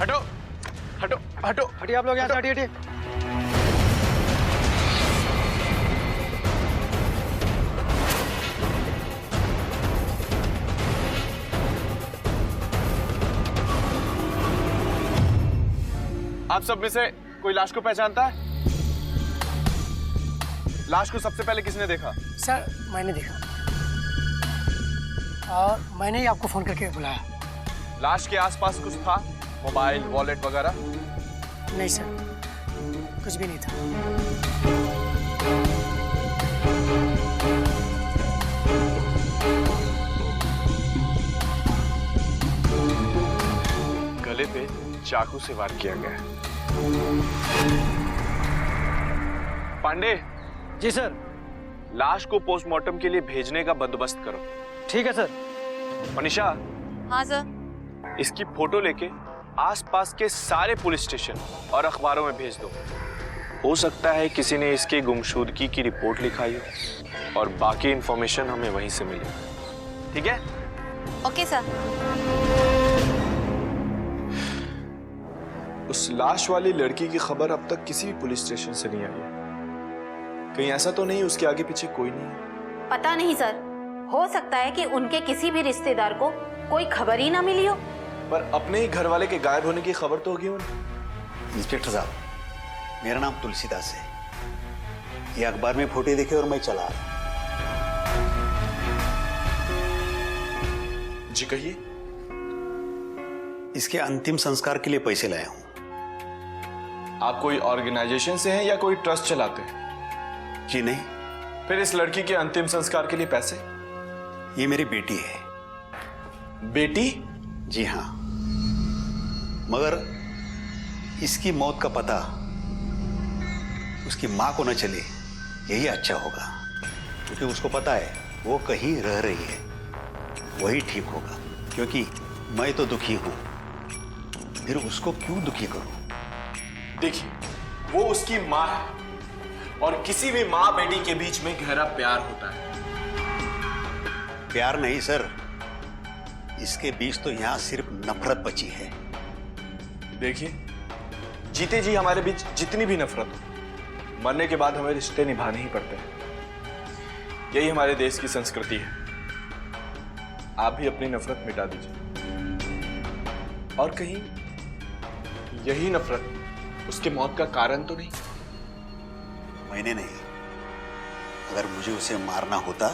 हटो हटो हटो, हटिए आप लोग यहाँ से, हटिए हटिए। आप सब में से कोई लाश को पहचानता है? लाश को सबसे पहले किसने देखा? सर मैंने देखा और मैंने ही आपको फोन करके बुलाया। लाश के आसपास कुछ था? मोबाइल, वॉलेट वगैरह? नहीं सर, कुछ भी नहीं था। गले पे चाकू से वार किया गया है। पांडे। जी सर। लाश को पोस्टमार्टम के लिए भेजने का बंदोबस्त करो। ठीक है सर। मनीषा। हाँ सर। इसकी फोटो लेके आसपास के सारे पुलिस स्टेशन और अखबारों में भेज दो। हो सकता है किसी ने इसकी गुमशुदगी की रिपोर्ट लिखाई हो और बाकी इंफॉर्मेशन हमें वहीं से मिले। ठीक है? Okay sir. उस लाश वाली लड़की की खबर अब तक किसी भी पुलिस स्टेशन से नहीं आई है। कहीं ऐसा तो नहीं उसके आगे पीछे कोई नहीं है? पता नहीं सर, हो सकता है कि उनके किसी भी रिश्तेदार को कोई खबर ही ना मिली हो। पर अपने ही घर वाले के गायब होने की खबर तो होगी उन्हें। इंस्पेक्टर साहब, मेरा नाम तुलसीदास है। ये अखबार में फोटो देखे और मैं चला आया। जी कहिए। इसके अंतिम संस्कार के लिए पैसे लाया हूं। आप कोई ऑर्गेनाइजेशन से हैं या कोई ट्रस्ट चलाते हैं? जी नहीं। फिर इस लड़की के अंतिम संस्कार के लिए पैसे? ये मेरी बेटी है। बेटी? जी हाँ, मगर इसकी मौत का पता उसकी मां को न चले, यही अच्छा होगा। क्योंकि उसको पता है वो कहीं रह रही है, वही ठीक होगा। क्योंकि मैं तो दुखी हूं, फिर उसको क्यों दुखी करूं? देखिए, वो उसकी मां है और किसी भी मां बेटी के बीच में गहरा प्यार होता है। प्यार नहीं सर, इसके बीच तो यहां सिर्फ नफरत बची है। देखिए, जीते जी हमारे बीच जितनी भी नफरत हो, मरने के बाद हमें रिश्ते निभाने ही पड़ते हैं। यही हमारे देश की संस्कृति है। आप भी अपनी नफरत मिटा दीजिए। और कहीं यही नफरत उसके मौत का कारण तो नहीं? मैंने नहीं, अगर मुझे उसे मारना होता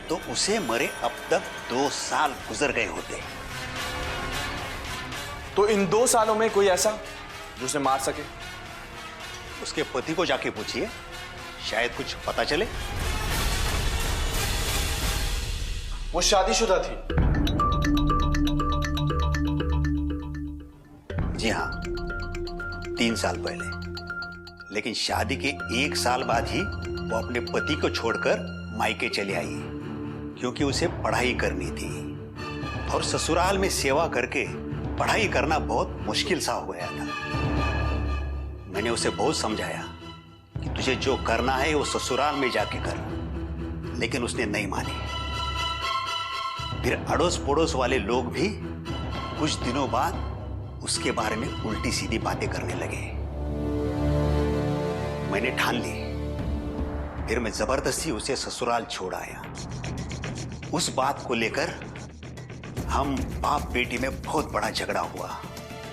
तो उसे मरे अब तक 2 साल गुजर गए होते। तो इन 2 सालों में कोई ऐसा जो उसे मार सके? उसके पति को जाके पूछिए, शायद कुछ पता चले। वो शादीशुदा थी? जी हाँ, 3 साल पहले। लेकिन शादी के 1 साल बाद ही वो अपने पति को छोड़कर मायके चली आई, क्योंकि उसे पढ़ाई करनी थी। और ससुराल में सेवा करके पढ़ाई करना बहुत मुश्किल सा हो गया था। मैंने उसे बहुत समझाया कि तुझे जो करना है वो ससुराल में जाके कर, लेकिन उसने नहीं मानी। फिर अड़ोस पड़ोस वाले लोग भी कुछ दिनों बाद उसके बारे में उल्टी सीधी बातें करने लगे। मैंने ठान ली, फिर मैं जबरदस्ती उसे ससुराल छोड़ आया। उस बात को लेकर हम बाप बेटी में बहुत बड़ा झगड़ा हुआ।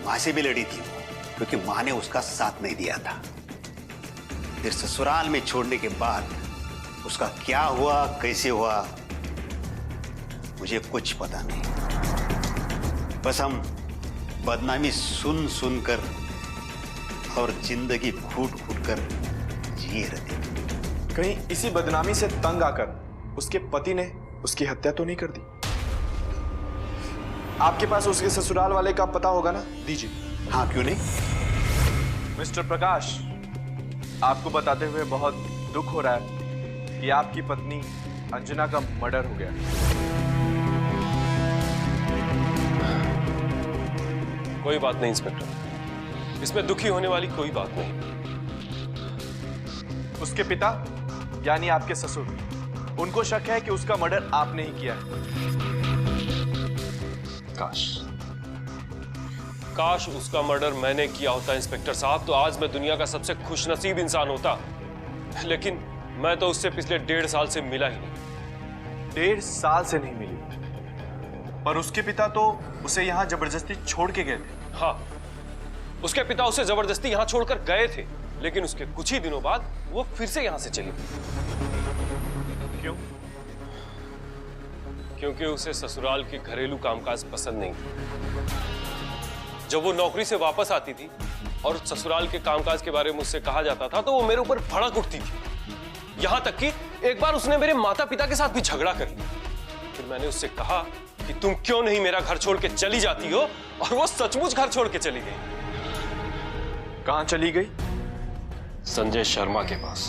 मां से भी लड़ी थी वो, क्योंकि मां ने उसका साथ नहीं दिया था। फिर ससुराल में छोड़ने के बाद उसका क्या हुआ, कैसे हुआ, मुझे कुछ पता नहीं। बस हम बदनामी सुन सुनकर और जिंदगी घूट घूट कर जिए रहते। कहीं इसी बदनामी से तंग आकर उसके पति ने उसकी हत्या तो नहीं कर दी? आपके पास उसके ससुराल वाले का पता होगा ना, दीजिए। हाँ, क्यों नहीं। मिस्टर प्रकाश, आपको बताते हुए बहुत दुख हो रहा है कि आपकी पत्नी अंजना का मर्डर हो गया। कोई बात नहीं इंस्पेक्टर, इसमें दुखी होने वाली कोई बात नहीं। उसके पिता यानी आपके ससुर, उनको शक है कि उसका मर्डर आपने ही किया है। काश काश उसका मर्डर मैंने किया होता इंस्पेक्टर साहब, तो आज मैं दुनिया का सबसे खुशनसीब इंसान होता। लेकिन मैं तो उससे पिछले 1.5 साल से मिला ही नहीं। 1.5 साल से नहीं मिली, पर उसके पिता तो उसे यहाँ जबरदस्ती छोड़ के गए थे। हाँ, उसके पिता उसे जबरदस्ती यहाँ छोड़कर गए थे, लेकिन उसके कुछ ही दिनों बाद वो फिर से यहाँ से चली। क्यों? क्योंकि उसे ससुराल के घरेलू कामकाज पसंद नहीं। जब वो नौकरी से वापस आती थी और ससुराल के कामकाज के बारे में मुझसे कहा जाता था तो वो मेरे ऊपर भड़क उठती थी। यहां तक कि एक बार उसने मेरे माता पिता के साथ भी झगड़ा कर लिया। फिर मैंने उससे कहा कि तुम क्यों नहीं मेरा घर छोड़ के चली जाती हो, और वो सचमुच घर छोड़ के चली गई। कहां चली गई? संजय शर्मा के पास,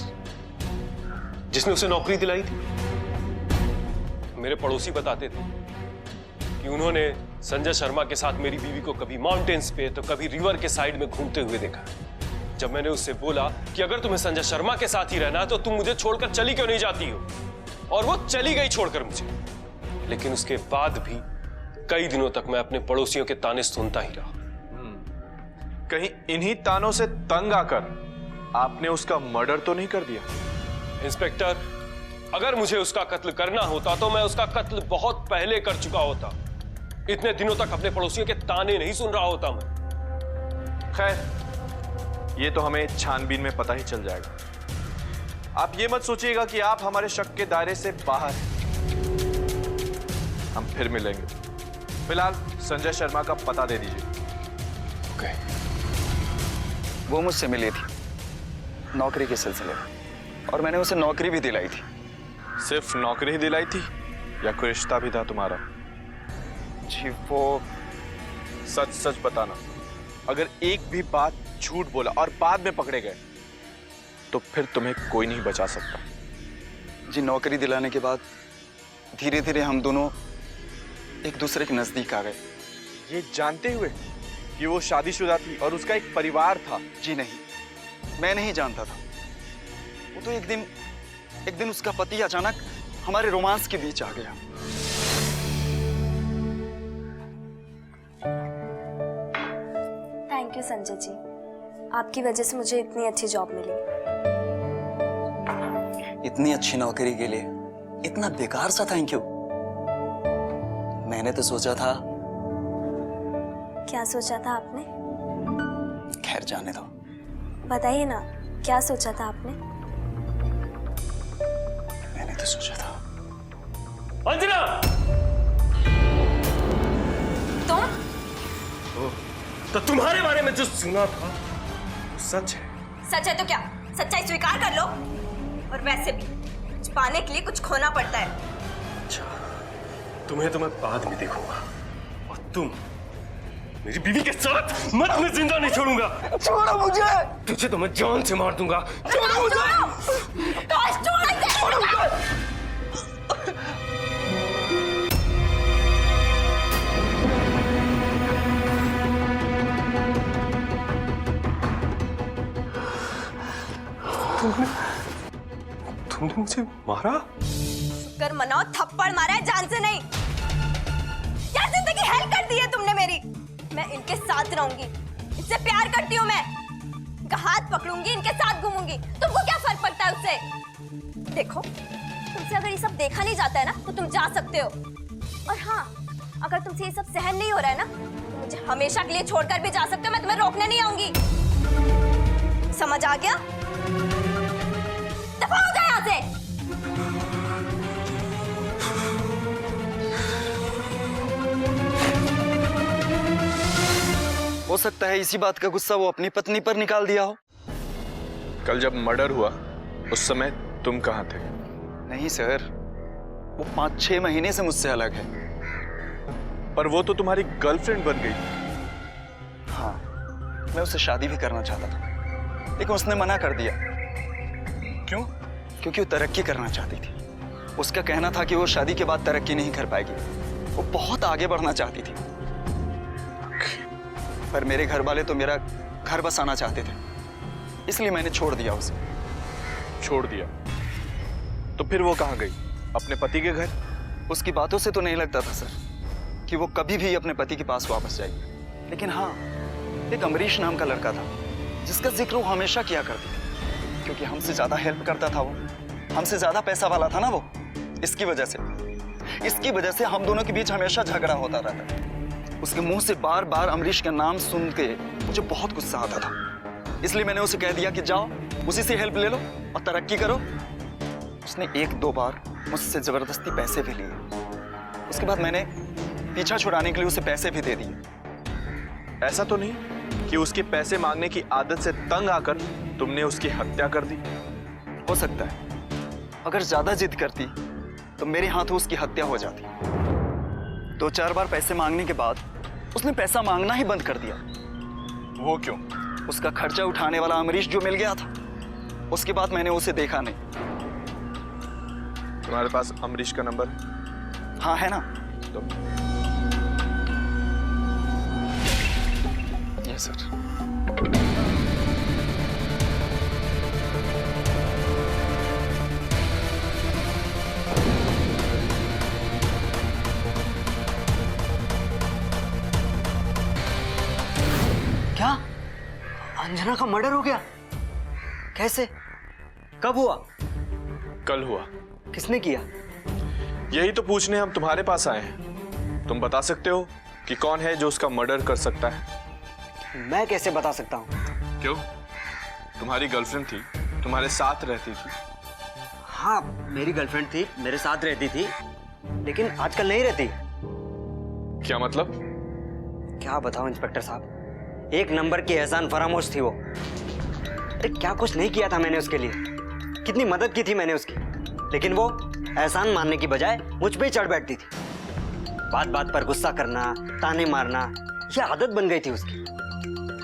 जिसने उसे नौकरी दिलाई थी। मेरे पड़ोसी बताते थे कि उन्होंने संजय शर्मा के साथ मेरी बीवी को कभी माउंटेन्स पे तो कभी रिवर के साइड में घूमते हुए देखा। जब मैंने उससे बोला कि अगर तुम्हें संजय शर्मा के साथ ही रहना है तो तुम मुझे छोड़कर चली क्यों नहीं जाती हो, और वो चली गई छोड़कर मुझे। लेकिन उसके बाद भी कई दिनों तक मैं अपने पड़ोसियों के ताने सुनता ही रहा। कहीं इन्हीं तानों से तंग आकर आपने उसका मर्डर तो नहीं कर दिया? इंस्पेक्टर, अगर मुझे उसका कत्ल करना होता तो मैं उसका कत्ल बहुत पहले कर चुका होता। इतने दिनों तक अपने पड़ोसियों के ताने नहीं सुन रहा होता मैं। खैर, ये तो हमें छानबीन में पता ही चल जाएगा। आप ये मत सोचिएगा कि आप हमारे शक के दायरे से बाहर हैं। हम फिर मिलेंगे। फिलहाल संजय शर्मा का पता दे दीजिए। ओके। वो मुझसे मिली थी नौकरी के सिलसिले में, और मैंने उसे नौकरी भी दिलाई थी। सिर्फ नौकरी ही दिलाई थी या कोई रिश्ता भी था तुम्हारा? जी वो सच सच बताना। अगर एक भी बात झूठ बोला और बाद में पकड़े गए तो फिर तुम्हें कोई नहीं बचा सकता। जी नौकरी दिलाने के बाद धीरे धीरे हम दोनों एक दूसरे के नजदीक आ गए। ये जानते हुए कि वो शादीशुदा थी और उसका एक परिवार था? जी नहीं, मैं नहीं जानता था। वो तो एक दिन उसका पति अचानक हमारे रोमांस के बीच आ गया। थैंक यू संजय जी, आपकी वजह से मुझे इतनी अच्छी जॉब मिली। इतनी अच्छी नौकरी के लिए इतना बेकार सा थैंक यू? मैंने तो सोचा था। क्या सोचा था आपने? खैर जाने दो। बताइए ना, क्या सोचा था आपने? मैंने तो सोचा था। अंजना! तुम? तो तुम्हारे बारे में जो सुना था वो सच है। सच है तो क्या, सच्चाई स्वीकार कर लो। और वैसे भी कुछ पाने के लिए कुछ खोना पड़ता है। अच्छा, तुम्हें तो मैं बाद में देखूंगा, और तुम मेरी बीवी के साथ मैं जिंदा नहीं छोड़ूंगा। छोड़ो मुझे! तुझे तो मैं जान से मार दूंगा। छोड़ो मुझे! तुमने मुझे मारा? शुक्र मनाओ, थप्पड़ मारा है, जान से नहीं। क्या जिंदगी हेल कर दी है तुमने मेरी। मैं इनके साथ रहूंगी, इससे प्यार करती हूँ मैं। इनका हाथ पकड़ूंगी, इनके साथ घूमूंगी। तुमको क्या फर्क पड़ता है उससे? देखो, तुमसे अगर ये सब देखा नहीं जाता है ना तो तुम जा सकते हो। और हाँ, अगर तुमसे ये सब सहन नहीं हो रहा है ना तो मुझे हमेशा के लिए छोड़कर भी जा सकते हो। मैं तुम्हें रोकने नहीं आऊंगी। समझ आ गया? दफा हो जाए यहाँ से। हो सकता है इसी बात का गुस्सा वो अपनी पत्नी पर निकाल दिया हो। कल जब मर्डर हुआ उस समय तुम कहाँ थे? नहीं सर, वो 5-6 महीने से मुझसे अलग है। पर वो तो तुम्हारी गर्लफ्रेंड बन गई। हाँ, मैं उससे शादी भी करना चाहता था, लेकिन उसने मना कर दिया। क्यों? क्योंकि वो तरक्की करना चाहती थी। उसका कहना था कि वो शादी के बाद तरक्की नहीं कर पाएगी, वो बहुत आगे बढ़ना चाहती थी। पर मेरे घर वाले तो मेरा घर बसाना चाहते थे, इसलिए मैंने छोड़ दिया उसे। छोड़ दिया? तो फिर वो कहाँ गई? अपने पति के घर? उसकी बातों से तो नहीं लगता था सर कि वो कभी भी अपने पति के पास वापस जाएगी। लेकिन हाँ, एक अमरीश नाम का लड़का था जिसका जिक्र वो हमेशा किया करती थी, क्योंकि हमसे ज्यादा हेल्प करता था वो, हमसे ज्यादा पैसा वाला था ना वो। इसकी वजह से हम दोनों के बीच हमेशा झगड़ा होता रहता। उसके मुंह से बार बार अमरीश का नाम सुन के मुझे बहुत गुस्सा आता था, इसलिए मैंने उसे कह दिया कि जाओ उसी से हेल्प ले लो और तरक्की करो। उसने 1-2 बार मुझसे जबरदस्ती पैसे भी लिए। उसके बाद मैंने पीछा छुड़ाने के लिए उसे पैसे भी दे दिए। ऐसा तो नहीं कि उसके पैसे मांगने की आदत से तंग आकर तुमने उसकी हत्या कर दी? हो सकता है, अगर ज्यादा जिद करती तो मेरे हाथों उसकी हत्या हो जाती। 2-4 बार पैसे मांगने के बाद उसने पैसा मांगना ही बंद कर दिया। वो क्यों? उसका खर्चा उठाने वाला अमरीश जो मिल गया था, उसके बाद मैंने उसे देखा नहीं। तुम्हारे पास अमरीश का नंबर? हाँ है ना। तो यस सर। क्या अंजना का मर्डर हो गया? कैसे? कब हुआ? कल हुआ। किसने किया? यही तो पूछने हम तुम्हारे पास आए हैं। तुम बता सकते हो कि कौन है जो उसका मर्डर कर सकता है? मैं कैसे बता सकता हूँ? क्यों? तुम्हारी गर्लफ्रेंड थी, तुम्हारे साथ रहती थी। हाँ, मेरी गर्लफ्रेंड थी, मेरे साथ रहती थी, लेकिन आजकल नहीं रहती। क्या मतलब? क्या बताऊं इंस्पेक्टर साहब, एक नंबर की एहसान फरामोश थी वो। अरे क्या कुछ नहीं किया था मैंने उसके लिए, कितनी मदद की थी मैंने उसकी, लेकिन वो एहसान मानने की बजाय मुझ पे ही चढ़ बैठती थी। बात बात पर गुस्सा करना, ताने मारना, ये आदत बन गई थी उसकी।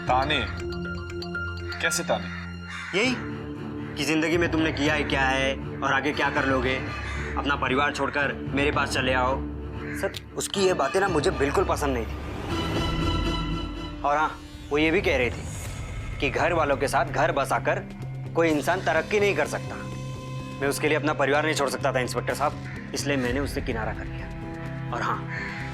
ताने? कैसे ताने? यही कि जिंदगी में तुमने किया है क्या है और आगे क्या कर लोगे, अपना परिवार छोड़कर मेरे पास चले आओ। सर, उसकी ये बातें ना मुझे बिल्कुल पसंद नहीं थी। और हाँ, वो ये भी कह रही थी कि घर वालों के साथ घर बसाकर कोई इंसान तरक्की नहीं कर सकता। मैं उसके लिए अपना परिवार नहीं छोड़ सकता था इंस्पेक्टर साहब, इसलिए मैंने उससे किनारा कर लिया। और हाँ,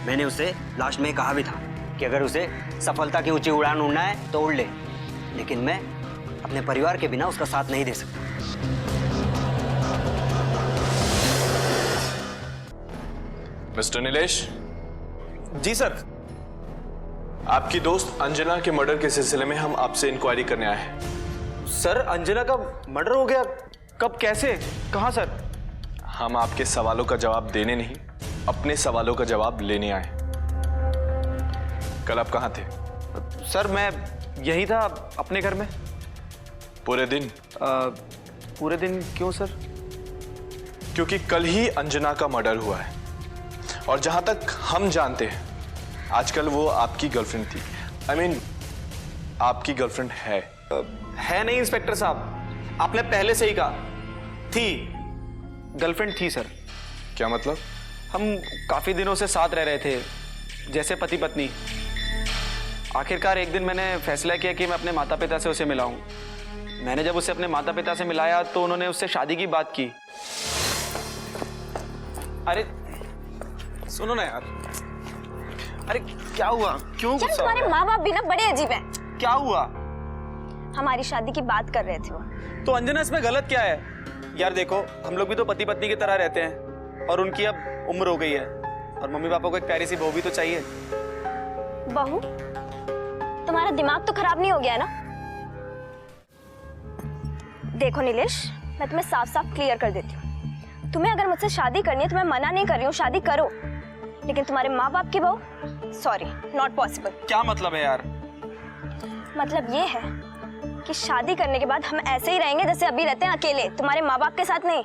मैंने उसे लास्ट में कहा भी था कि अगर उसे सफलता की ऊंची उड़ान उड़ना है तो उड़ ले, लेकिन मैं अपने परिवार के बिना उसका साथ नहीं दे सकता। मिस्टर नीलेश। जी सर। आपकी दोस्त अंजना के मर्डर के सिलसिले में हम आपसे इंक्वायरी करने आए हैं। सर, अंजना का मर्डर हो गया? कब, कैसे, कहाँ सर? हम आपके सवालों का जवाब देने नहीं, अपने सवालों का जवाब लेने आए। कल आप कहाँ थे? सर, मैं यही था अपने घर में। पूरे दिन? पूरे दिन क्यों सर? क्योंकि कल ही अंजना का मर्डर हुआ है और जहां तक हम जानते हैं आजकल वो आपकी गर्लफ्रेंड थी। I mean, आपकी गर्लफ्रेंड है। है नहीं इंस्पेक्टर साहब, आपने पहले से ही कहा थी। गर्लफ्रेंड थी सर। क्या मतलब? हम काफी दिनों से साथ रह रहे थे, जैसे पति पत्नी। आखिरकार एक दिन मैंने फैसला किया कि मैं अपने माता पिता से उसे मिलाऊं। मैंने जब उसे अपने माता पिता से मिलाया तो उन्होंने उससे शादी की बात की। अरे सुनो ना यार। अरे क्या हुआ, क्यों यार, गुस्सा हो तुम्हारे गया? माँ बाप भी ना बड़े अजीब हैं। क्या हुआ? हमारी शादी की बात कर रहे थे वो। तो अंजना, इसमें गलत क्या है? यार देखो, हम लोग भी तो पति पत्नी की तरह रहते हैं और उनकी अब उम्र हो गई है और मम्मी पापा को एक प्यारी सी बहू भी तो चाहिए। बहू? तुम्हारा दिमाग तो खराब नहीं हो गया ना? देखो नीलेश, मैं तुम्हें साफ साफ क्लियर कर देती हूँ, तुम्हें अगर मुझसे शादी करनी है तो मैं मना नहीं कर रही हूँ, शादी करो, लेकिन तुम्हारे माँ बाप की बहू, सॉरी, नॉट पॉसिबल। क्या मतलब है यार? मतलब ये है कि शादी करने के बाद हम ऐसे ही रहेंगे जैसे अभी रहते हैं, अकेले, तुम्हारे माँ बाप के साथ नहीं।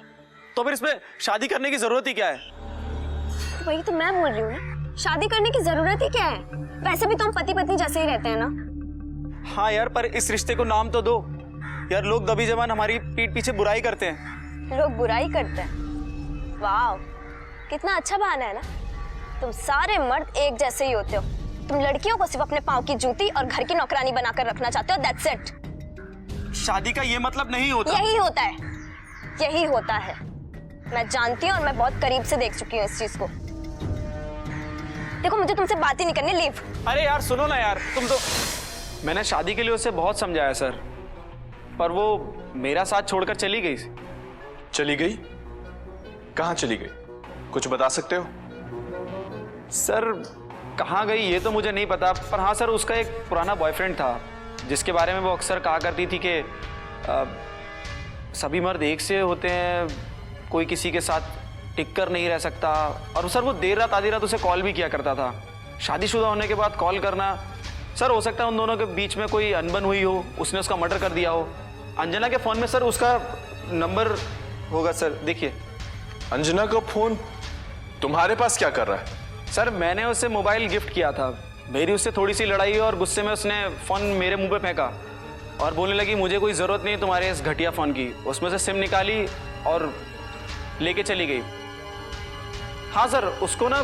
तो फिर इसमें शादी करने की जरूरत ही क्या है? तो वही तो मैं बोल रही हूँ ना, शादी करने की जरूरत ही क्या है? वैसे भी तो हम पति पत्नी जैसे ही रहते हैं ना। हाँ यार, पर इस रिश्ते को नाम तो दो यार। लोग दबी जबान हमारी पीठ पीछे बुराई करते हैं। लोग बुराई करते हैं? वाह, कितना अच्छा बहाना है ना। तुम सारे मर्द एक जैसे ही होते हो। तुम लड़कियों को सिर्फ अपने पाँव की जूती और घर की नौकरानी बनाकर रखना चाहते हो, दैट्स इट। शादी का ये मतलब नहीं होता। यही होता है, यही होता है। मैं जानती हूँ और मैं बहुत करीब से देख चुकी हूँ इस चीज को। देखो, मुझे तुमसे बात ही नहीं करनी, लीव। अरे यार सुनो ना यार, तुम तो मैंने शादी के लिए उसे बहुत समझाया सर, पर वो मेरा साथ छोड़कर चली गई। चली गई? कहाँ चली गई? कुछ बता सकते हो? सर कहाँ गई ये तो मुझे नहीं पता, पर हाँ सर, उसका एक पुराना बॉयफ्रेंड था जिसके बारे में वो अक्सर कहा करती थी कि सभी मर्द एक से होते हैं, कोई किसी के साथ टिक कर नहीं रह सकता। और सर वो देर रात आधी रात उसे कॉल भी किया करता था। शादीशुदा होने के बाद कॉल करना, सर हो सकता है उन दोनों के बीच में कोई अनबन हुई हो, उसने उसका मर्डर कर दिया हो। अंजना के फ़ोन में सर उसका नंबर होगा सर, देखिए। अंजना का फोन तुम्हारे पास क्या कर रहा है? सर मैंने उसे मोबाइल गिफ्ट किया था, मेरी उससे थोड़ी सी लड़ाई और गुस्से में उसने फ़ोन मेरे मुंह पे फेंका और बोलने लगी मुझे कोई ज़रूरत नहीं तुम्हारे इस घटिया फ़ोन की। उसमें से सिम निकाली और लेके चली गई। हाँ सर, उसको ना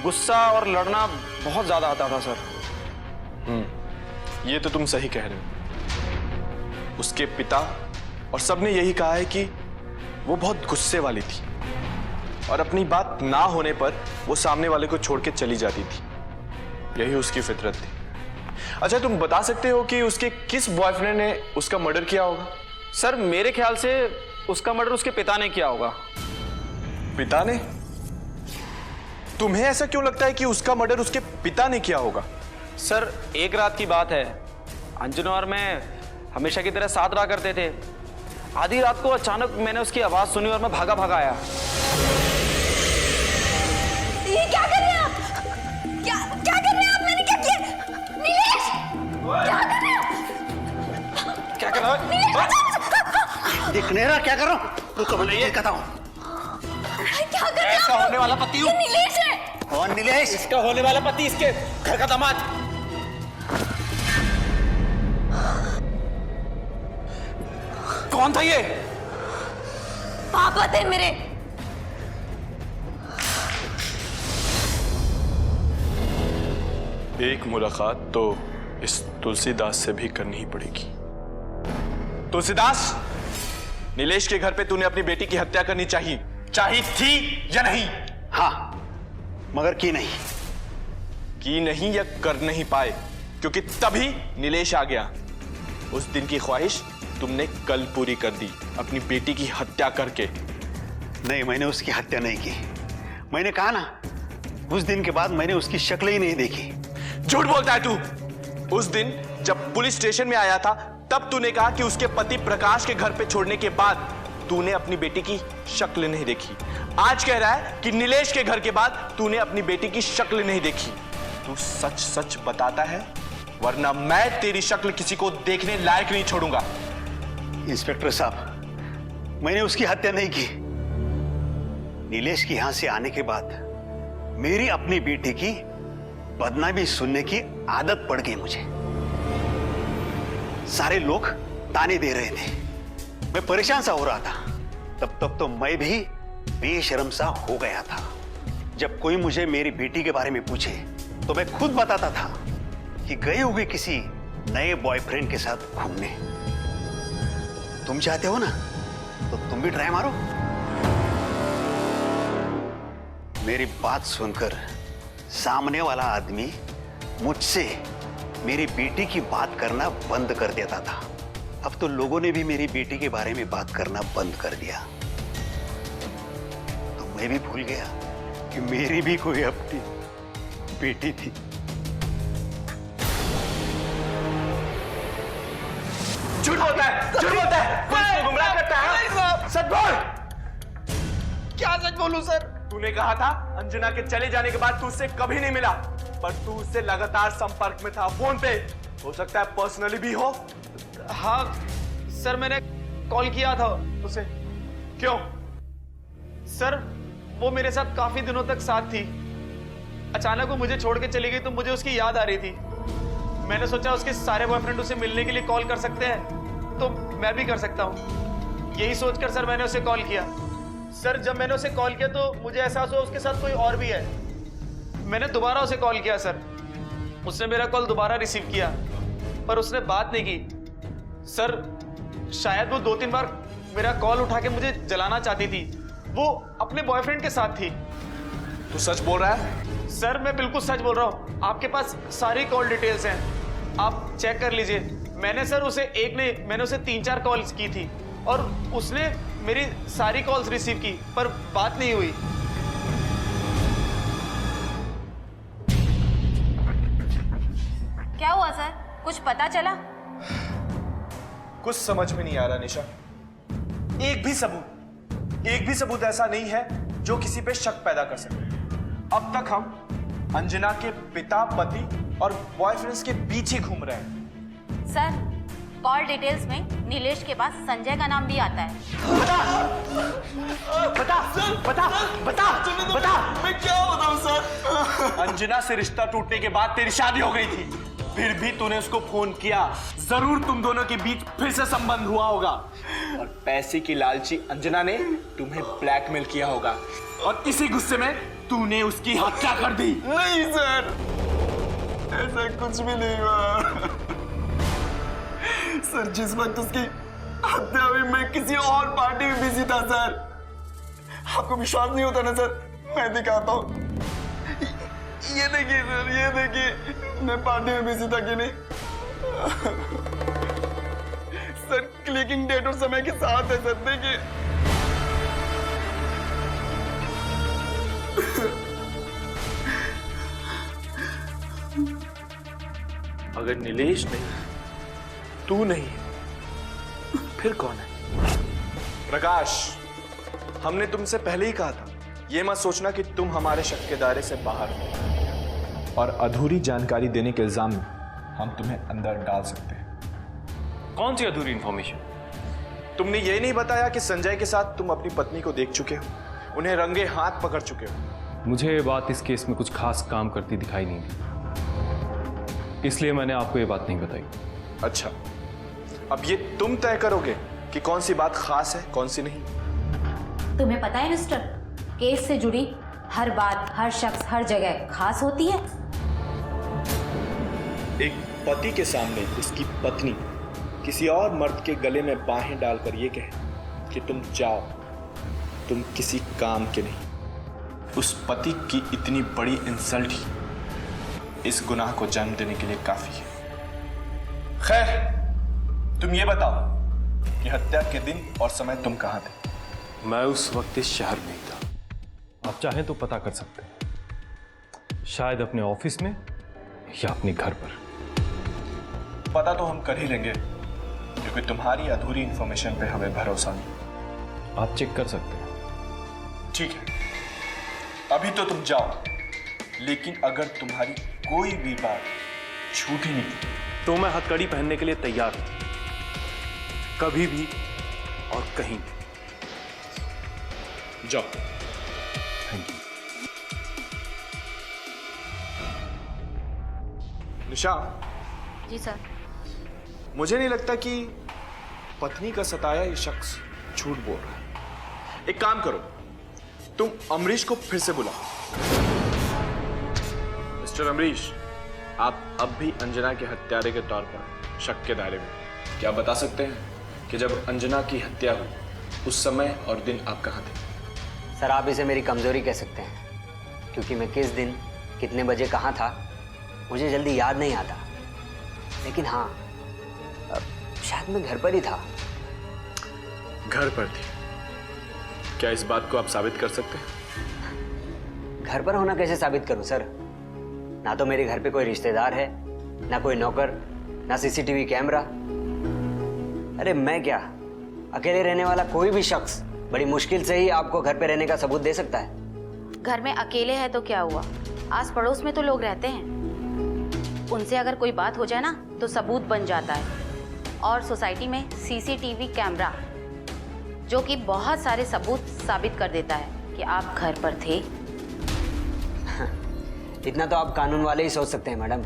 गुस्सा और लड़ना बहुत ज़्यादा आता था सर। ये तो तुम सही कह रहे हो। उसके पिता और सबने यही कहा है कि वो बहुत गुस्से वाली थी और अपनी बात ना होने पर वो सामने वाले को छोड़ के चली जाती थी। यही उसकी फितरत थी। अच्छा, तुम बता सकते हो कि उसके किस बॉयफ्रेंड ने उसका मर्डर किया होगा? सर मेरे ख्याल से उसका मर्डर उसके पिता ने किया होगा। पिता ने? तुम्हें ऐसा क्यों लगता है कि उसका मर्डर उसके पिता ने किया होगा? सर एक रात की बात है, अंजना और मैं हमेशा की तरह साथ रहा करते थे। आधी रात को अचानक मैंने उसकी आवाज़ सुनी और मैं भागा भागा आया। ये क्या कर रहे हैं आप? क्या कर रहे हैं आप? मैंने क्या किया? नीलेश! क्या कर रहे हैं? क्या कर रहा है? देख नेरा क्या कर रहा हूँ? रुको मैं ये कहता हूँ। क्या कर रहे हैं इसका आप? होने वाला पति हूँ। ये नीलेश है। कौन नीलेश? इसका होने वाला पति, इसके घर का दामाद। कौन था ये? पापा थे मेरे। एक मुलाकात तो इस तुलसीदास से भी करनी ही पड़ेगी। तुलसीदास, नीलेश के घर पे तूने अपनी बेटी की हत्या करनी चाहिए थी या नहीं? हाँ, मगर की नहीं। की नहीं या कर नहीं पाए, क्योंकि तभी नीलेश आ गया। उस दिन की ख्वाहिश तुमने कल पूरी कर दी, अपनी बेटी की हत्या करके। नहीं, मैंने उसकी हत्या नहीं की। मैंने कहा ना, उस दिन के बाद मैंने उसकी शक्ल ही नहीं देखी। झूठ बोलता है तू। उस दिन जब पुलिस स्टेशन में आया था तब तूने कहा कि उसके पति प्रकाश के घर पे छोड़ने के बाद तूने अपनी बेटी की शक्ल नहीं देखी। आज कह रहा है कि नीलेश के घर के बाद तूने अपनी बेटी की शक्ल नहीं देखी। तू सच सच बताता है, वरना मैं तेरी शक्ल किसी को देखने लायक नहीं छोड़ूंगा। इंस्पेक्टर साहब, मैंने उसकी हत्या नहीं की। नीलेश की यहां से आने के बाद मेरी अपनी बेटी की बदनामी सुनने की आदत पड़ गई मुझे। सारे लोग ताने दे रहे थे, मैं परेशान सा हो रहा था। तब तक तो मैं भी बेशर्म सा हो गया था। जब कोई मुझे मेरी बेटी के बारे में पूछे तो मैं खुद बताता था कि गए हुए किसी नए बॉयफ्रेंड के साथ घूमने। तुम चाहते हो ना तो तुम भी ट्राई मारो। मेरी बात सुनकर सामने वाला आदमी मुझसे मेरी बेटी की बात करना बंद कर देता था। अब तो लोगों ने भी मेरी बेटी के बारे में बात करना बंद कर दिया। तो मैं भी भूल गया कि मेरी भी कोई अपनी बेटी थी। झूठ बोलता है, झूठ बोलता है, पुलिस को गुमराह करता है। सच बोल। क्या सच बोलूं सर? तूने कहा था अंजना के चले जाने के बाद तू उससे कभी नहीं मिला, पर तू उससे लगातार संपर्क में था, फोन पे। हो सकता है पर्सनली भी हो। हाँ सर, मैंने कॉल किया था उसे। क्यों? सर वो मेरे साथ काफी दिनों तक साथ थी। अचानक वो मुझे छोड़ के चली गई तो मुझे उसकी याद आ रही थी। मैंने सोचा उसके सारे बॉयफ्रेंड उसे मिलने के लिए कॉल कर सकते हैं तो मैं भी कर सकता हूँ। यही सोचकर सर मैंने उसे कॉल किया। सर जब मैंने उसे कॉल किया तो मुझे एहसास हुआ उसके साथ कोई और भी है। मैंने दोबारा उसे कॉल किया सर, उसने मेरा कॉल दोबारा रिसीव किया पर उसने बात नहीं की। सर शायद वो 2-3 बार मेरा कॉल उठा के मुझे जलाना चाहती थी। वो अपने बॉयफ्रेंड के साथ थी। तू सच बोल रहा है? सर मैं बिल्कुल सच बोल रहा हूँ। आपके पास सारी कॉल डिटेल्स हैं। आप चेक कर लीजिए। मैंने सर उसे एक नहीं, मैंने उसे 3-4 कॉल्स की थी और उसने मेरी सारी कॉल्स रिसीव की, पर बात नहीं हुई। क्या हुआ सर, कुछ पता चला? कुछ समझ में नहीं आ रहा निशा। एक भी सबूत ऐसा नहीं है जो किसी पे शक पैदा कर सके। अब तक हम अंजना के पिता, पति और बॉयफ्रेंड्स के पीछे घूम रहे हैं। सर, कॉल डिटेल्स में नीलेश के पास संजय का नाम भी आता है। बता मैं क्या बताऊं सर? अंजना से रिश्ता टूटने के बाद तेरी शादी हो गई थी, फिर भी तूने उसको फोन किया। जरूर तुम दोनों के बीच फिर से संबंध हुआ होगा और पैसे की लालची अंजना ने तुम्हें ब्लैकमेल किया होगा और इसी गुस्से में तूने उसकी हत्या कर दी। नहीं सर, ऐसा कुछ भी नहीं हुआ सर। जिस वक्त उसकी हत्या हुई मैं किसी और पार्टी में बिजी था सर। आपको विश्वास नहीं होता ना सर, मैं दिखाता हूँ। ये देखिए सर, ये देखिए मैं पार्टी में बिजी था कि नहीं सर। क्लिकिंग डेट और समय के साथ है सर, देखिए। अगर नीलेश नहीं, तू नहीं, फिर कौन है? प्रकाश, हमने तुमसे पहले ही कहा था, ये मत सोचना कि तुम हमारे शक के दायरे से बाहर हो और अधूरी जानकारी देने के इल्जाम में हम तुम्हें अंदर डाल सकते हैं। कौन सी अधूरी इंफॉर्मेशन? तुमने ये नहीं बताया कि संजय के साथ तुम अपनी पत्नी को देख चुके हो, उन्हें रंगे हाथ पकड़ चुके हो। मुझे ये बात इस केस में कुछ खास काम करती दिखाई नहीं दी, इसलिए मैंने आपको ये बात नहीं बताई। अच्छा, अब ये तुम तय करोगे कि कौन सी बात खास है, कौन सी नहीं। तुम्हें पता है मिस्टर, केस से जुड़ी हर बात, हर शख्स, हर जगह खास होती है। एक पति के सामने उसकी पत्नी किसी और मर्द के गले में बाहें डालकर ये कहे कि तुम जाओ, तुम किसी काम के नहीं, उस पति की इतनी बड़ी इंसल्ट ही इस गुनाह को जन्म देने के लिए काफी है। खैर, तुम ये बताओ कि हत्या के दिन और समय तुम कहां थे? मैं उस वक्त इस शहर में ही था। आप चाहें तो पता कर सकते हैं, शायद अपने ऑफिस में या अपने घर पर। पता तो हम कर ही लेंगे, क्योंकि तुम्हारी अधूरी इंफॉर्मेशन पे हमें भरोसा नहीं। आप चेक कर सकते हैं। ठीक है, अभी तो तुम जाओ, लेकिन अगर तुम्हारी कोई भी बात झूठी निकली तो मैं हथकड़ी पहनने के लिए तैयार हूं, कभी भी और कहीं भी। जाओ। Thank you. निशा, जी सर। मुझे नहीं लगता कि पत्नी का सताया ये शख्स झूठ बोल रहा है। एक काम करो, तुम अमरीश को फिर से बुलाओ। मिस्टर अमरीश, आप अब भी अंजना के हत्यारे के तौर पर शक के दायरे में। क्या बता सकते हैं कि जब अंजना की हत्या हुई उस समय और दिन आप कहाँ थे? सर, आप इसे मेरी कमजोरी कह सकते हैं, क्योंकि मैं किस दिन कितने बजे कहाँ था मुझे जल्दी याद नहीं आता। लेकिन हाँ, शायद मैं घर पर ही था। घर पर थी? क्या इस बात को आप साबित कर सकते हैं? घर पर होना कैसे साबित करूं सर? ना तो मेरे घर पे कोई रिश्तेदार है, ना कोई नौकर, ना सीसीटीवी कैमरा। अरे मैं क्या, अकेले रहने वाला कोई भी शख्स बड़ी मुश्किल से ही आपको घर पे रहने का सबूत दे सकता है। घर में अकेले है तो क्या हुआ, आस पड़ोस में तो लोग रहते हैं, उनसे अगर कोई बात हो जाए ना तो सबूत बन जाता है। और सोसाइटी में सीसीटीवी कैमरा, जो कि बहुत सारे सबूत साबित कर देता है कि आप घर पर थे। इतना तो आप कानून वाले ही सोच सकते हैं मैडम,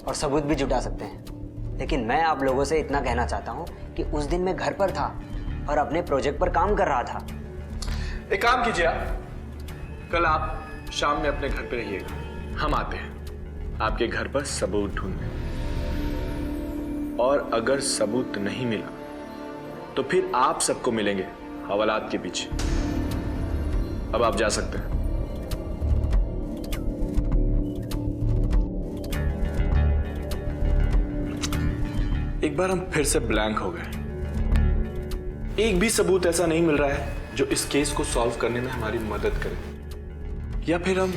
और सबूत भी जुटा सकते हैं। लेकिन मैं आप लोगों से इतना कहना चाहता हूँ कि उस दिन मैं घर पर था और अपने प्रोजेक्ट पर काम कर रहा था। एक काम कीजिए, आप कल आप शाम में अपने घर पे रहिएगा, हम आते हैं आपके घर पर सबूत ढूंढने। और अगर सबूत नहीं मिला तो फिर आप सबको मिलेंगे हवालात के पीछे। अब आप जा सकते हैं। एक बार हम फिर से ब्लैंक हो गए। एक भी सबूत ऐसा नहीं मिल रहा है जो इस केस को सॉल्व करने में हमारी मदद करे, या फिर हम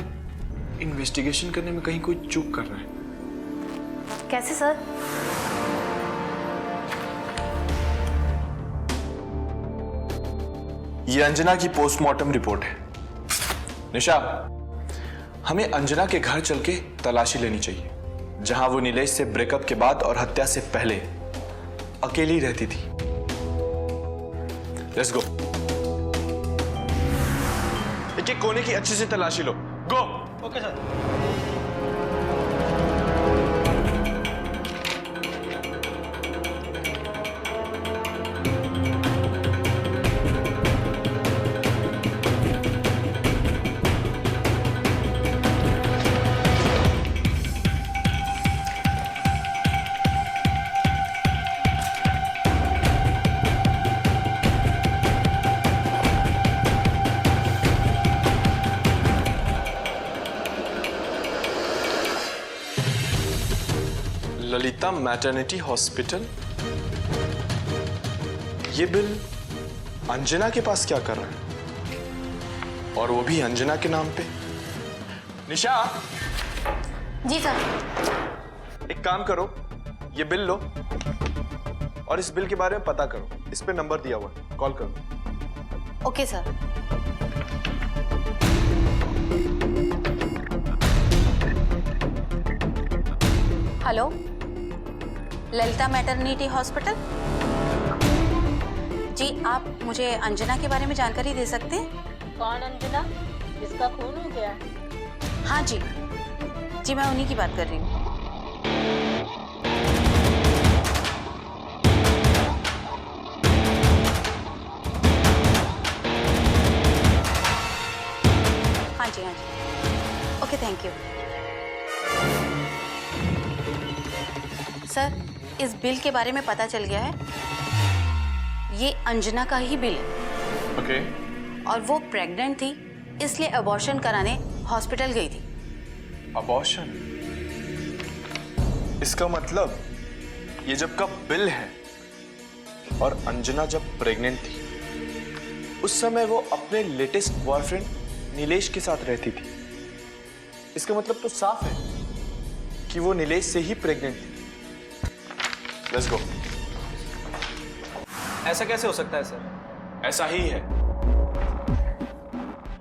इन्वेस्टिगेशन करने में कहीं कोई चूक कर रहे हैं। कैसे सर? ये अंजना की पोस्टमार्टम रिपोर्ट है। निशा, हमें अंजना के घर चल के तलाशी लेनी चाहिए, जहां वो नीलेश से ब्रेकअप के बाद और हत्या से पहले अकेली रहती थी। Let's go. एक कोने की अच्छी सी तलाशी लो। Go. Okay sir. Lalita maternity hospital. ये बिल अंजना के पास क्या कर रहा है, और वो भी अंजना के नाम पे? निशा, जी सर। एक काम करो, ये बिल लो और इस बिल के बारे में पता करो। इस पे नंबर दिया हुआ है, कॉल करो। Okay sir. Hello, Lalita maternity hospital. जी, आप मुझे अंजना के बारे में जानकारी दे सकते हैं? कौन अंजना? जिसका खून हो गया? हाँ जी, जी मैं उन्हीं की बात कर रही हूँ। हाँ जी, हाँ जी। Okay, thank you. सर, इस बिल के बारे में पता चल गया है, ये अंजना का ही बिल है। ओके। और वो प्रेग्नेंट थी, इसलिए अबॉर्शन कराने हॉस्पिटल गई थी। अबॉर्शन? इसका मतलब ये जब का बिल है, और अंजना जब प्रेग्नेंट थी उस समय वो अपने लेटेस्ट बॉयफ्रेंड नीलेश के साथ रहती थी। इसका मतलब तो साफ है कि वो नीलेश से ही प्रेग्नेंट थी। लेट्स गो। ऐसा कैसे हो सकता है सर? ऐसा ही है।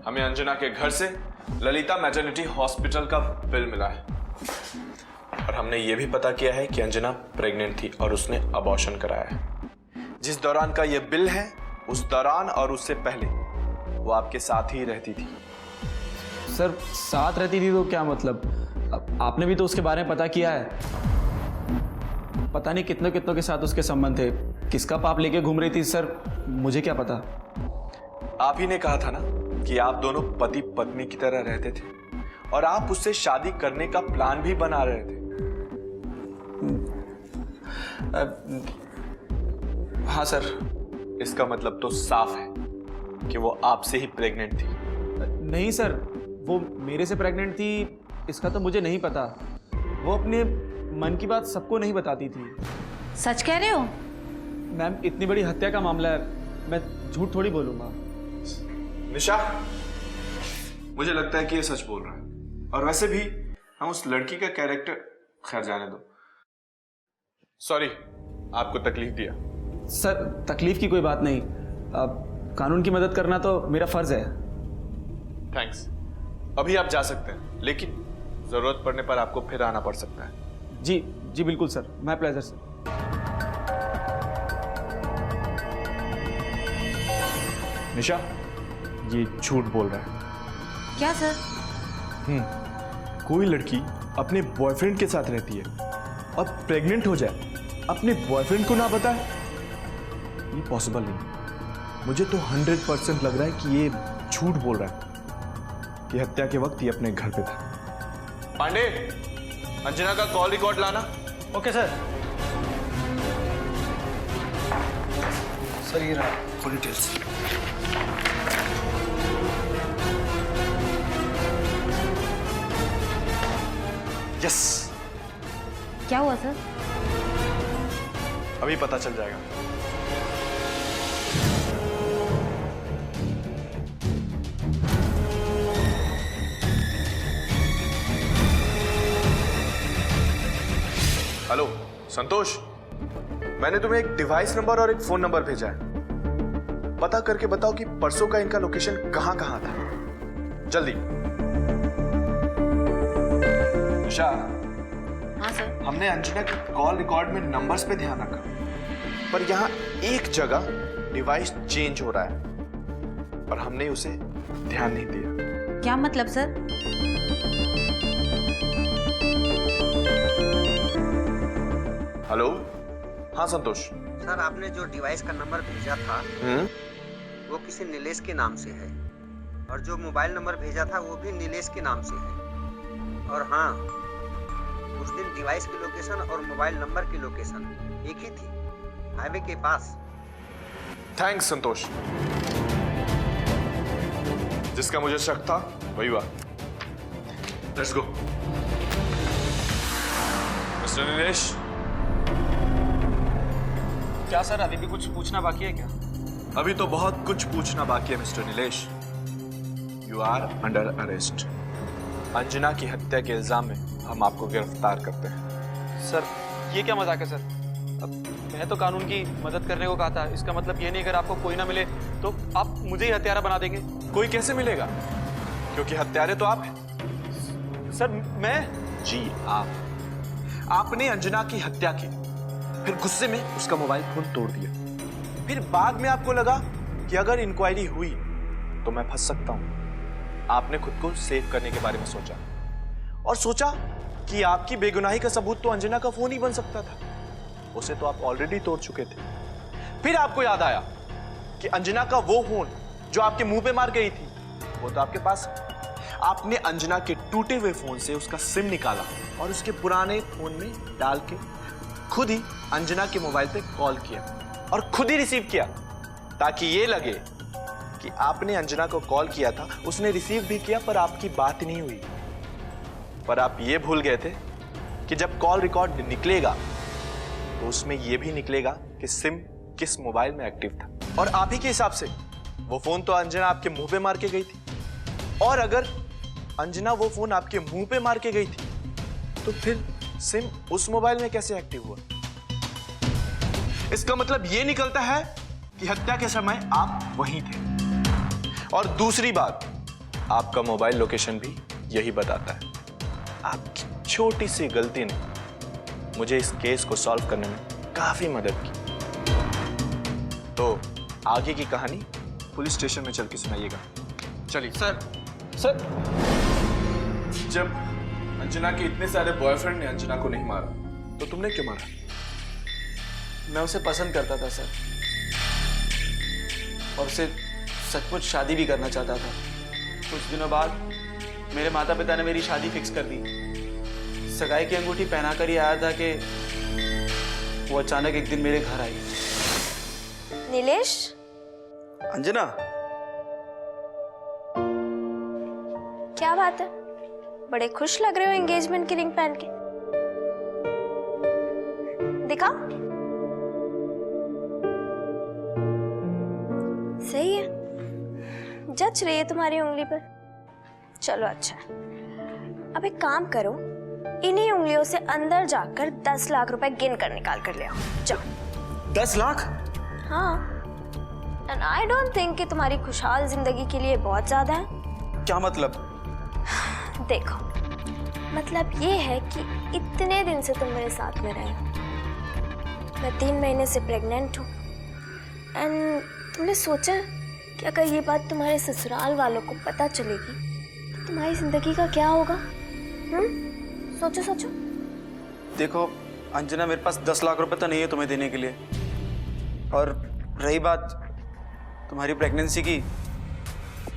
हमें अंजना के घर से ललिता मैटरनिटी हॉस्पिटल का बिल मिला है, और हमने ये भी पता किया है कि अंजना प्रेग्नेंट थी और उसने अबॉर्शन कराया है। जिस दौरान का ये बिल है, उस दौरान और उससे पहले वो आपके साथ ही रहती थी। सर, साथ रहती थी तो क्या मतलब? आपने भी तो उसके बारे में पता किया है। पता नहीं कितनों कितनों के साथ उसके संबंध थे। किसका पाप लेके घूम रही थी सर, मुझे क्या पता। आप ही ने कहा था ना कि आप दोनों पति पत्नी की तरह रहते थे, और आप उससे शादी करने का प्लान भी बना रहे थे। हाँ सर। इसका मतलब तो साफ है कि वो आपसे ही प्रेग्नेंट थी। नहीं सर, वो मेरे से प्रेग्नेंट थी इसका तो मुझे नहीं पता। वो अपने मन की बात सबको नहीं बताती थी। सच कह रहे हो? मैम, इतनी बड़ी हत्या का मामला है, मैं झूठ थोड़ी बोलूंगा। निशा, मुझे लगता है कि ये सच बोल रहा है, और वैसे भी हम उस लड़की का कैरेक्टर, खैर जाने दो। सॉरी, आपको तकलीफ दिया। सर, तकलीफ की कोई बात नहीं। अब कानून की मदद करना तो मेरा फर्ज है। थैंक्स। अभी आप जा सकते हैं, लेकिन जरूरत पड़ने पर आपको फिर आना पड़ सकता है। जी जी बिल्कुल सर, माय प्लेजर सर। निशा, ये झूठ बोल रहा है। क्या सर? कोई लड़की अपने बॉयफ्रेंड के साथ रहती है और प्रेग्नेंट हो जाए, अपने बॉयफ्रेंड को ना बताए, ये पॉसिबल नहीं। मुझे तो 100% लग रहा है कि ये झूठ बोल रहा है कि हत्या के वक्त ये अपने घर पे था। पांडे, अंजना का कॉल रिकॉर्ड लाना। Okay sir. सर, ये रहा फुल डिटेल्स। यस। क्या हुआ सर? अभी पता चल जाएगा। हेलो संतोष, मैंने तुम्हें एक डिवाइस नंबर और एक फोन नंबर भेजा है। पता करके बताओ कि परसों का इनका लोकेशन कहां कहां था। जल्दी। उषा, हाँ सर। हमने अंजना के कॉल रिकॉर्ड में नंबर्स पे ध्यान रखा, पर यहां एक जगह डिवाइस चेंज हो रहा है और हमने उसे ध्यान नहीं दिया। क्या मतलब सर? हेलो, हाँ संतोष। सर, आपने जो डिवाइस का नंबर भेजा था वो किसी नीलेश के नाम से है, और जो मोबाइल नंबर भेजा था वो भी नीलेश के नाम से है। और हाँ, उस दिन डिवाइस की लोकेशन और मोबाइल नंबर की लोकेशन एक ही थी, हाईवे के पास। थैंक्स संतोष। जिसका मुझे शक था वही हुआ। Let's go. मिस्टर नीलेश। क्या सर, अभी भी कुछ पूछना बाकी है क्या? अभी तो बहुत कुछ पूछना बाकी है mister Nilesh. You are under arrest. Anjana की हत्या के इल्जाम में हम आपको गिरफ्तार करते हैं। सर, ये क्या मजाक है सर? अब मैं तो कानून की मदद करने को कहा था। इसका मतलब ये नहीं, अगर आपको कोई ना मिले तो आप मुझे ही हत्यारा बना देंगे। कोई कैसे मिलेगा? क्योंकि हत्यारे तो आप हैं। सर, मैं? जी आप। आपने अंजना की हत्या की, फिर गुस्से में उसका मोबाइल फोन तोड़ दिया। फिर बाद में आपको लगा कि अगर इंक्वायरी हुई तो मैं फंस सकता हूं। आपने खुद को सेव करने के बारे में सोचा, और सोचा कि आपकी बेगुनाही का सबूत तो अंजना का फोन ही बन सकता था। उसे तो आप ऑलरेडी तोड़ चुके थे। फिर आपको याद आया कि अंजना का वो फोन जो आपके मुंह पे मार गई थी, वो तो आपके पास है। आपने अंजना के टूटे हुए फोन से उसका सिम निकाला और उसके पुराने फोन में डाल के खुद ही अंजना के मोबाइल पे कॉल किया और खुद ही रिसीव किया, ताकि ये लगे कि आपने अंजना को कॉल किया था, उसने रिसीव भी किया, पर आपकी बात नहीं हुई। पर आप ये भूल गए थे कि जब कॉल रिकॉर्ड निकलेगा तो उसमें यह भी निकलेगा कि सिम किस मोबाइल में एक्टिव था। और आप ही के हिसाब से वो फोन तो अंजना आपके मुंह पे मार के गई थी, और अगर अंजना वो फोन आपके मुंह पे मार के गई थी तो फिर सिम उस मोबाइल में कैसे एक्टिव हुआ? इसका मतलब यह निकलता है कि हत्या के समय आप वहीं थे। और दूसरी बात, आपका मोबाइल लोकेशन भी यही बताता है। आपकी छोटी सी गलती ने मुझे इस केस को सॉल्व करने में काफी मदद की। तो आगे की कहानी पुलिस स्टेशन में चल के सुनाइएगा। चलिए। सर, सर, जब अंजना के इतने सारे बॉयफ्रेंड ने अंजना को नहीं मारा, तो तुमने क्यों मारा? मैं उसे पसंद करता था सर, और उसे सचमुच शादी भी करना चाहता था। कुछ दिनों बाद मेरे माता पिता ने मेरी शादी फिक्स कर दी। सगाई की अंगूठी पहना कर ही आया था कि वो अचानक एक दिन मेरे घर आई। नीलेश, अंजना, क्या बात है? बड़े खुश लग रहे हो एंगेजमेंट की रिंग पहन के। दिखा। सही है, जच रही है तुम्हारी उंगली पर। चलो अच्छा, अब एक काम करो, इन्हीं उंगलियों से अंदर जाकर 10 लाख रुपए गिन कर निकाल कर ले आओ। जाओ। 10 लाख? हाँ, एंड आई डोंट थिंक कि तुम्हारी खुशहाल जिंदगी के लिए बहुत ज्यादा है। क्या मतलब? देखो, मतलब ये है कि इतने दिन से तुम मेरे साथ में रहे हो। मैं 3 महीने से प्रेग्नेंट हूँ, एंड तुमने सोचा कि अगर ये बात तुम्हारे ससुराल वालों को पता चलेगी तो तुम्हारी जिंदगी का क्या होगा? सोचो सोचो। देखो अंजना, मेरे पास 10 लाख रुपए तो नहीं है तुम्हें देने के लिए, और रही बात तुम्हारी प्रेगनेंसी की,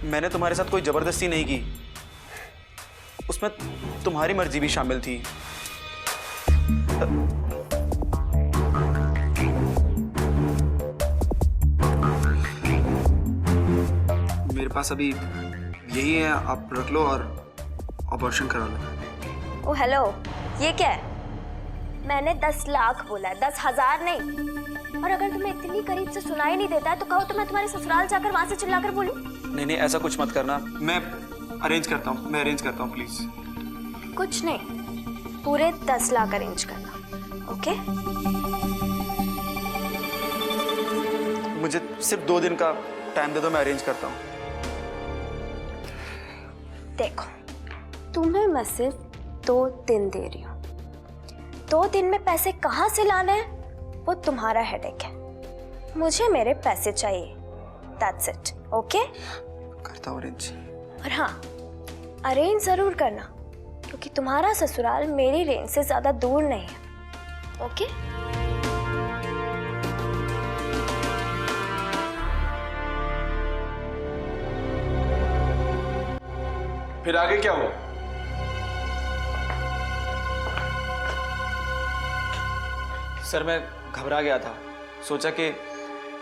मैंने तुम्हारे साथ कोई जबरदस्ती नहीं की, उसमें तुम्हारी मर्जी भी शामिल थी। मेरे पास अभी यही है, आप रख लो और ऑपरेशन करा लो। ओ हेलो, ये क्या है? मैंने 10 लाख बोला है, 10,000 नहीं। और अगर तुम्हें इतनी करीब से सुनाई नहीं देता है तो कहो तो मैं तुम्हारे ससुराल जाकर वहां से चिल्लाकर बोलूं। नहीं नहीं, ऐसा कुछ मत करना, मैं अरेंज करता हूँ प्लीज। कुछ नहीं, पूरे 10 लाख अरेंज करना, ओके? मुझे सिर्फ 2 दिन का टाइम दे दो, मैं अरेंज करता हूँ। देखो, तुम्हें मैं सिर्फ 2 दिन दे रही हूँ। 2 दिन में पैसे कहाँ से लाने हैं वो तुम्हारा हेडेक है। मुझे मेरे पैसे चाहिए, दैट्स इट, ओके? करता हूँ अरेंज। और हाँ, अरेंज जरूर करना, क्योंकि तुम्हारा ससुराल मेरी रेंज से ज्यादा दूर नहीं है, ओके? फिर आगे क्या हुआ? सर मैं घबरा गया था, सोचा कि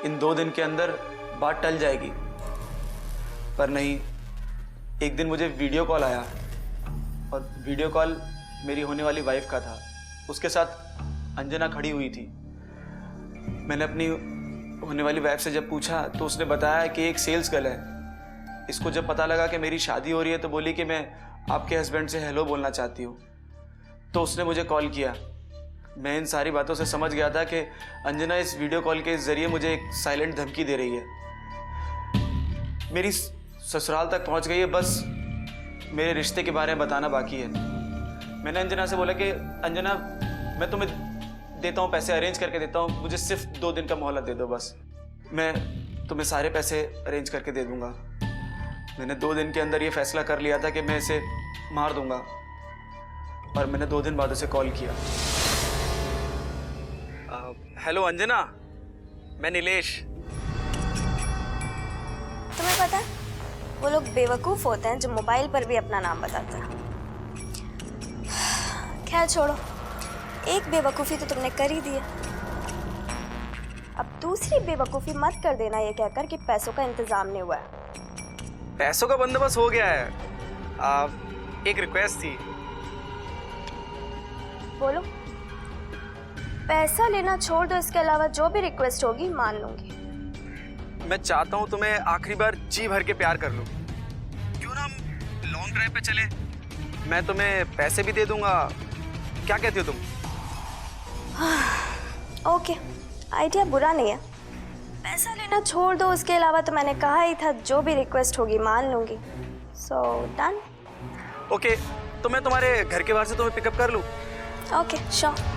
इन 2 दिन के अंदर बात टल जाएगी, पर नहीं। एक दिन मुझे वीडियो कॉल आया और वीडियो कॉल मेरी होने वाली वाइफ का था। उसके साथ अंजना खड़ी हुई थी। मैंने अपनी होने वाली वाइफ से जब पूछा तो उसने बताया कि एक सेल्स गर्ल है। इसको जब पता लगा कि मेरी शादी हो रही है तो बोली कि मैं आपके हस्बैंड से हेलो बोलना चाहती हूँ। तो उसने मुझे कॉल किया। मैं इन सारी बातों से समझ गया था कि अंजना इस वीडियो कॉल के जरिए मुझे एक साइलेंट धमकी दे रही है। मेरी ससुराल तक पहुंच गई है, बस मेरे रिश्ते के बारे में बताना बाकी है। मैंने अंजना से बोला कि अंजना, मैं तुम्हें देता हूँ पैसे, अरेंज करके देता हूँ, मुझे सिर्फ 2 दिन का मोहलत दे दो बस, मैं तुम्हें सारे पैसे अरेंज करके दे दूंगा। मैंने 2 दिन के अंदर ये फैसला कर लिया था कि मैं इसे मार दूंगा, और मैंने 2 दिन बाद उसे कॉल किया। हेलो अंजना, मैं नीलेश। तुम्हें पता है, वो लोग बेवकूफ होते हैं जो मोबाइल पर भी अपना नाम बताते हैं। खैर छोड़ो, एक बेवकूफ़ी तो तुमने कर ही दी है। अब दूसरी बेवकूफ़ी मत कर देना ये कहकर कि पैसों का इंतजाम नहीं हुआ है। पैसों का बंदोबस्त हो गया है। एक रिक्वेस्ट थी। बोलो। पैसा लेना छोड़ दो, इसके अलावा जो भी रिक्वेस्ट होगी मान लूंगी। मैं चाहता हूँ तुम्हें आखिरी बार जी भर के प्यार कर लूँ। क्यों ना हम लॉन्ग ड्राइव पे चले? मैं तुम्हें पैसे भी दे दूंगा, क्या कहती हो तुम? ओके, आइडिया बुरा नहीं है। पैसा लेना छोड़ दो, उसके अलावा तो मैंने कहा ही था जो भी रिक्वेस्ट होगी मान लूंगी। So done. ओके, तो मैं तुम्हारे घर के बाहर से तुम्हें पिकअप कर लूँ? Okay sure.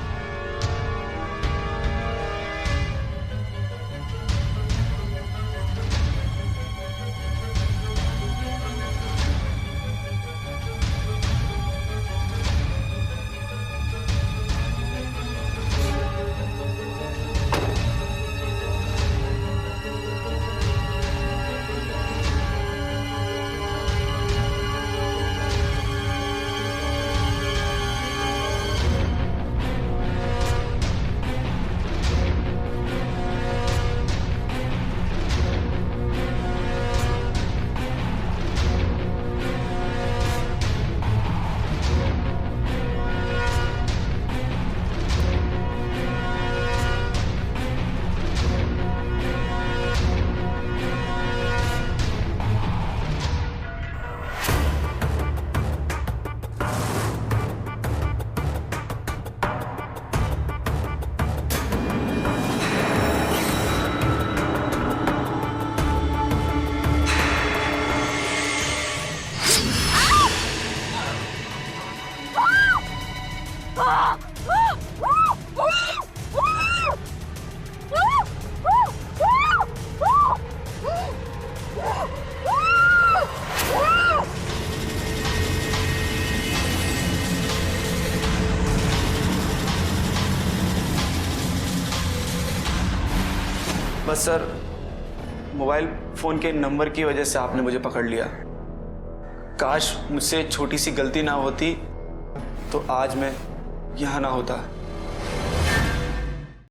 बस सर, मोबाइल फ़ोन के नंबर की वजह से आपने मुझे पकड़ लिया। काश मुझसे छोटी सी गलती ना होती तो आज मैं यहाँ ना होता।